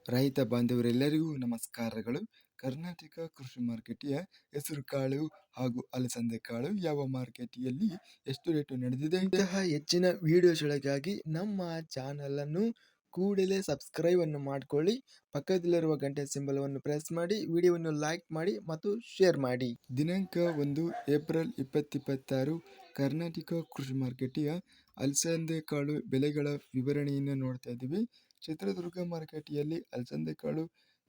ರೈತ ಬಾಂಧವರೆಲ್ಲರಿಗೂ ನಮಸ್ಕಾರಗಳು. ಕರ್ನಾಟಕ ಕೃಷಿ ಮಾರುಕಟ್ಟೆಯ ಹೆಸರುಕಾಳು ಹಾಗೂ ಅಲಸಂದೆ ಕಾಳು ಯಾವ ಮಾರುಕಟ್ಟೆಯಲ್ಲಿ ಎಷ್ಟು ರೇಟು ನಡೆದಿದೆ? ಇಂತಹ ಹೆಚ್ಚಿನ ವಿಡಿಯೋಸ್ಗಳಿಗಾಗಿ ನಮ್ಮ ಚಾನಲನ್ನು ಕೂಡಲೇ ಸಬ್ಸ್ಕ್ರೈಬ್ ಅನ್ನು ಮಾಡಿಕೊಳ್ಳಿ. ಪಕ್ಕದಲ್ಲಿರುವ ಗಂಟೆ ಸಿಂಬಲವನ್ನು ಪ್ರೆಸ್ ಮಾಡಿ, ವಿಡಿಯೋವನ್ನು ಲೈಕ್ ಮಾಡಿ ಮತ್ತು ಶೇರ್ ಮಾಡಿ. ದಿನಾಂಕ 1 ಏಪ್ರಿಲ್ 2026 ಕರ್ನಾಟಕ ಕೃಷಿ ಮಾರುಕಟ್ಟೆಯ ಅಲಸಂದೆ ಕಾಳು ಬೆಲೆಗಳ ವಿವರಣೆಯನ್ನು ನೋಡ್ತಾ ಇದ್ದೀವಿ. ಚಿತ್ರದುರ್ಗ ಮಾರುಕಟ್ಟೆಯಲ್ಲಿ ಅಲಸಂದೆ ಕಾಳು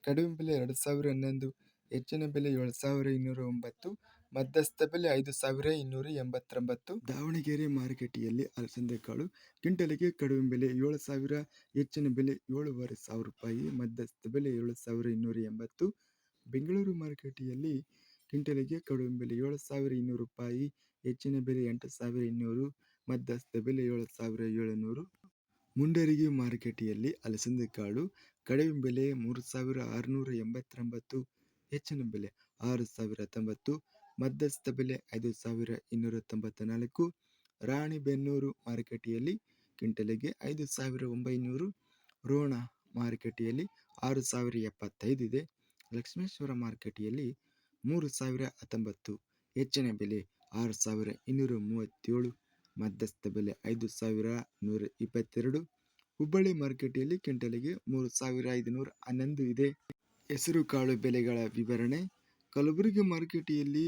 ಕಡಿಮೆ ಬೆಲೆ 2011, ಹೆಚ್ಚಿನ ಬೆಲೆ 7209, ಮಧ್ಯಸ್ಥ ಬೆಲೆ 5289. ದಾವಣಗೆರೆ ಮಾರುಕಟ್ಟೆಯಲ್ಲಿ ಅಲಸಂದೆ ಕಾಳು ಕ್ವಿಂಟಲಿಗೆ ಕಡಿಮೆ ಬೆಲೆ 7000, ಹೆಚ್ಚಿನ ಬೆಲೆ 7500 ರೂಪಾಯಿ, ಮಧ್ಯಸ್ಥ ಬೆಲೆ 7280. ಬೆಂಗಳೂರು ಮಾರುಕಟ್ಟೆಯಲ್ಲಿ ಕ್ವಿಂಟಲಿಗೆ ಕಡಿಮೆ ಬೆಲೆ 7200 ರೂಪಾಯಿ, ಹೆಚ್ಚಿನ ಬೆಲೆ 8200, ಮಧ್ಯಸ್ಥ ಬೆಲೆ 7700. ಮುಂಡರಗಿ ಮಾರುಕಟ್ಟೆಯಲ್ಲಿ ಅಲಸಂದೆ ಕಾಳು ಕಡಿಮೆ ಬೆಲೆ 3689, ಹೆಚ್ಚಿನ ಬೆಲೆ 6090, ಮಧ್ಯಸ್ಥ ಬೆಲೆ 5294. ರಾಣಿಬೆನ್ನೂರು ಮಾರುಕಟ್ಟೆಯಲ್ಲಿ ಕ್ವಿಂಟಲಿಗೆ 5900, ರೋಣ ಮಾರುಕಟ್ಟೆಯಲ್ಲಿ 6075 ಇದೆ. ಲಕ್ಷ್ಮೇಶ್ವರ ಮಾರುಕಟ್ಟೆಯಲ್ಲಿ 3019, ಹೆಚ್ಚಿನ ಬೆಲೆ 6237, ಮಧ್ಯಸ್ಥ ಬೆಲೆ 5122. ಹುಬ್ಬಳ್ಳಿ ಮಾರುಕಟ್ಟೆಯಲ್ಲಿ ಕ್ವಿಂಟಲಿಗೆ 3511 ಇದೆ. ಹೆಸರು ಕಾಳು ಬೆಲೆಗಳ ವಿವರಣೆ. ಕಲಬುರಗಿ ಮಾರುಕಟ್ಟೆಯಲ್ಲಿ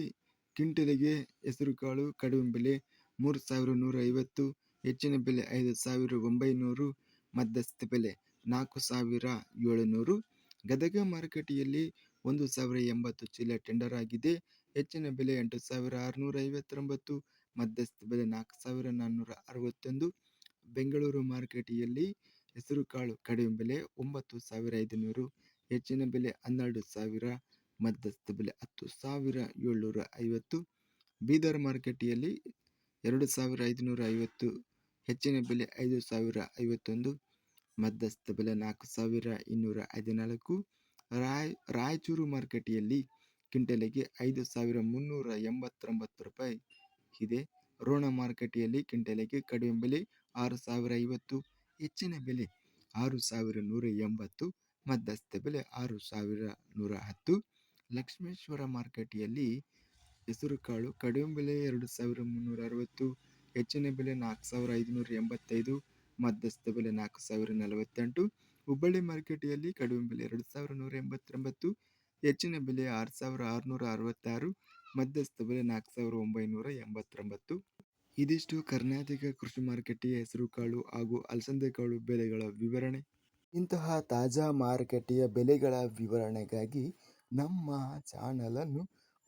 ಕ್ವಿಂಟಲಿಗೆ ಹೆಸರು ಕಾಳು ಕಡಿಮೆ ಬೆಲೆ 3150, ಹೆಚ್ಚಿನ ಬೆಲೆ 5900, ಮಧ್ಯಸ್ಥ ಬೆಲೆ 4700. ಗದಗ ಮಾರುಕಟ್ಟೆಯಲ್ಲಿ 1080 ಚೀಲ ಟೆಂಡರ್ ಆಗಿದೆ, ಹೆಚ್ಚಿನ ಬೆಲೆ 8659, ಮಧ್ಯಸ್ಥ ಬೆಲೆ 4461. ಬೆಂಗಳೂರು ಮಾರುಕಟ್ಟೆಯಲ್ಲಿ ಹೆಸರು ಕಾಳು ಕಡಿಮೆ ಬೆಲೆ 9500, ಹೆಚ್ಚಿನ ಬೆಲೆ 12000, ಮಧ್ಯಸ್ಥ ಬೆಲೆ 10750. ಬೀದರ್ ಮಾರುಕಟ್ಟೆಯಲ್ಲಿ 2550, ಹೆಚ್ಚಿನ ಬೆಲೆ 5051, ಮಧ್ಯಸ್ಥ ಬೆಲೆ 4214. ರಾಯಚೂರು ಮಾರುಕಟ್ಟೆಯಲ್ಲಿ ಕ್ವಿಂಟಲಿಗೆ 5389 ರೂಪಾಯಿ ಇದೆ. ರೋಣ ಮಾರುಕಟ್ಟೆಯಲ್ಲಿ ಕ್ವಿಂಟಲಿಗೆ ಕಡಿಮೆ ಬೆಲೆ 6050, ಹೆಚ್ಚಿನ ಬೆಲೆ 6180, ಮಧ್ಯಸ್ಥ ಬೆಲೆ 6110. ಲಕ್ಷ್ಮೇಶ್ವರ ಮಾರುಕಟ್ಟೆಯಲ್ಲಿ ಹೆಸರು ಕಾಳು ಕಡಿಮೆ ಬೆಲೆ 2360, ಹೆಚ್ಚಿನ ಬೆಲೆ 4585, ಮಧ್ಯಸ್ಥ ಬೆಲೆ 4048. ಹುಬ್ಬಳ್ಳಿ ಮಾರುಕಟ್ಟೆಯಲ್ಲಿ ಕಡಿಮೆ ಬೆಲೆ 2189, ಹೆಚ್ಚಿನ ಬೆಲೆ 6666, ಮಧ್ಯಸ್ಥ ಬೆಲೆ 4989. ಇದಿಷ್ಟು ಕರ್ನಾಟಕ ಕೃಷಿ ಮಾರುಕಟ್ಟೆಯ ಹೆಸರುಕಾಳು ಹಾಗೂ ಅಲಸಂದೆ ಕಾಳು ಬೆಲೆಗಳ ವಿವರಣೆ. ಇಂತಹ ತಾಜಾ ಮಾರುಕಟ್ಟೆಯ ಬೆಲೆಗಳ ವಿವರಣೆಗಾಗಿ ನಮ್ಮ ಚಾನಲನ್ನು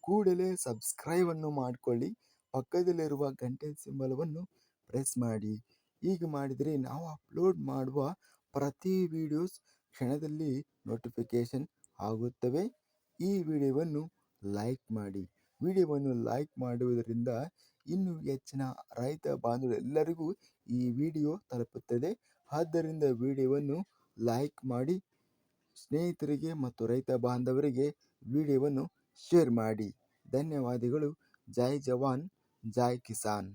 ಕೂಡಲೇ ಸಬ್ಸ್ಕ್ರೈಬ್ ಅನ್ನು ಮಾಡಿಕೊಳ್ಳಿ. ಪಕ್ಕದಲ್ಲಿರುವ ಗಂಟೆ ಸಿಂಬಲವನ್ನು ಪ್ರೆಸ್ ಮಾಡಿ. ಹೀಗೆ ಮಾಡಿದರೆ ನಾವು ಅಪ್ಲೋಡ್ ಮಾಡುವ ಪ್ರತಿ ವಿಡಿಯೋಸ್ ಕ್ಷಣದಲ್ಲಿ ನೋಟಿಫಿಕೇಶನ್ ಆಗುತ್ತವೆ. ಈ ವಿಡಿಯೋವನ್ನು ಲೈಕ್ ಮಾಡಿ. ವಿಡಿಯೋವನ್ನು ಲೈಕ್ ಮಾಡುವುದರಿಂದ ಇನ್ನೂ ಹೆಚ್ಚಿನ ರೈತ ಬಾಂಧವರೆಲ್ಲರಿಗೂ ಈ ವಿಡಿಯೋ ತಲುಪುತ್ತದೆ. ಆದ್ದರಿಂದ ವಿಡಿಯೋವನ್ನು ಲೈಕ್ ಮಾಡಿ, ಸ್ನೇಹಿತರಿಗೆ ಮತ್ತು ರೈತ ಬಾಂಧವರಿಗೆ ವಿಡಿಯೋವನ್ನು ಶೇರ್ ಮಾಡಿ. ಧನ್ಯವಾದಗಳು. ಜೈ ಜವಾನ್, ಜೈ ಕಿಸಾನ್.